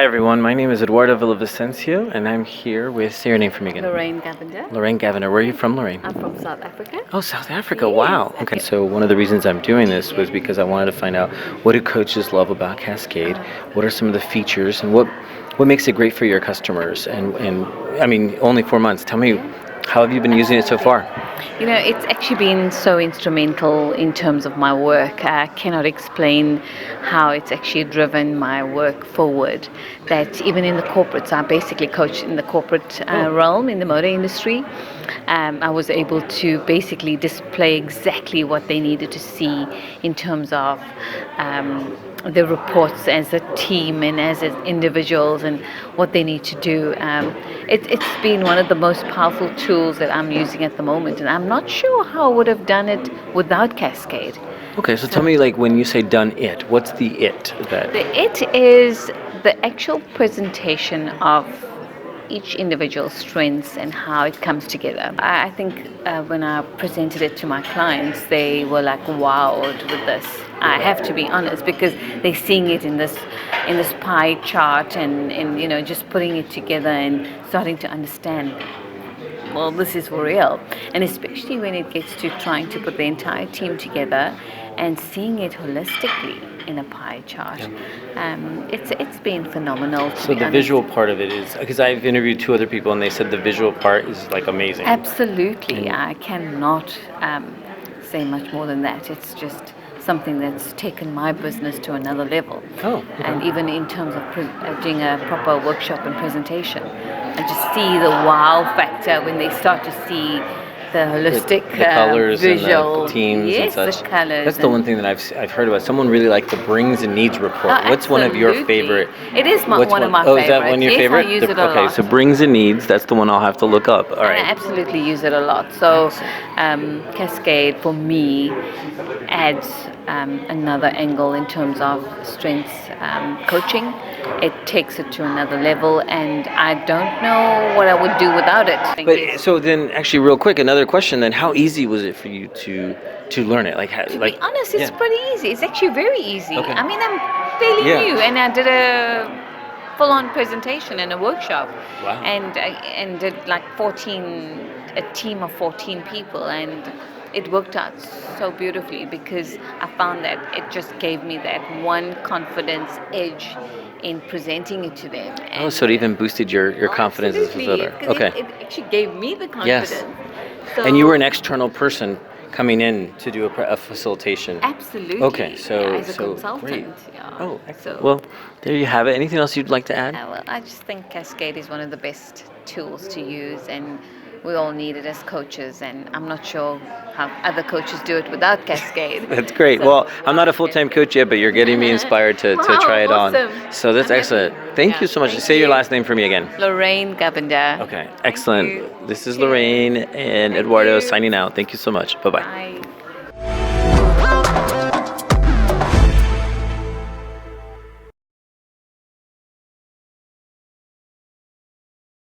everyone, my name is Eduardo Villavicencio and I'm here with, say your name for me again. Lorraine Govender. Lorraine Govender. Where are you from, Lorraine? I'm from South Africa. Oh, South Africa, Yes. wow. Okay, so one of the reasons I'm doing this was because I wanted to find out, what do coaches love about Cascade? What are some of the features and what makes it great for your customers? And I mean, only 4 months. Tell me, how have you been using it so far? You know, it's actually been so instrumental in terms of my work. I cannot explain how it's actually driven my work forward. That even in the corporates, I basically coach in the corporate realm in the motor industry. I was able to basically display exactly what they needed to see in terms of the reports as a team and as individuals and what they need to do. It's been one of the most powerful tools that I'm using at the moment, and I'm not sure how I would have done it without Cascade. Okay, so tell me, like, when you say done it, what's the it? The it is the actual presentation of each individual's strengths and how it comes together. I think when I presented it to my clients, they were like wowed with this. I have to be honest, because they're seeing it in this pie chart and you know, just putting it together and starting to understand, well, this is for real. And especially when it gets to trying to put the entire team together and seeing it holistically in a pie chart. It's been phenomenal. So the visual part of it is, because I've interviewed 2 other people and they said the visual part is like amazing. Absolutely. I cannot say much more than that. It's just something that's taken my business to another level. Oh, okay. And even in terms of doing a proper workshop and presentation, I just see the wow factor when they start to see the holistic the colors visual, and the teams yes, and such. The colors. That's the one thing that I've heard about. Someone really liked the brings and needs report. What's one of your favorite? It is one of my favorites. Oh, is that one of your yes, favorite? I use it a lot. Okay, so brings and needs. That's the one I'll have to look up. All right. I absolutely use it a lot. So Cascade for me adds another angle in terms of strengths coaching. It takes it to another level, and I don't know what I would do without it. But so then, actually, real quick, another question. Then, how easy was it for you to learn it? To be honest, it's pretty easy. It's actually very easy. Okay. I mean, I'm fairly new, and I did a full-on presentation and a workshop, Wow. and did like a team of 14 people, and it worked out so beautifully because I found that it just gave me that one confidence edge in presenting it to them. And so it even boosted your confidence as a facilitator. Okay. It actually gave me the confidence. Yes. So, And you were an external person coming in to do a facilitation. Absolutely. Okay, so as a consultant. great. Yeah. Oh, excellent. So, Well, there you have it. Anything else you'd like to add? well, I just think Cascade is one of the best tools to use, and we all need it as coaches, and I'm not sure how other coaches do it without Cascade. That's great. So, Well, I'm not a full-time coach yet, but you're getting me inspired to Wow, try it awesome. on. So that's I'm excellent. happy. Thank Yeah, you so much. thank Say your you. last name for me again. Lorraine Govender. Okay, excellent. you. This is Cheers. Lorraine and Thank Eduardo you. signing out. Thank you so much. Bye-bye. Bye.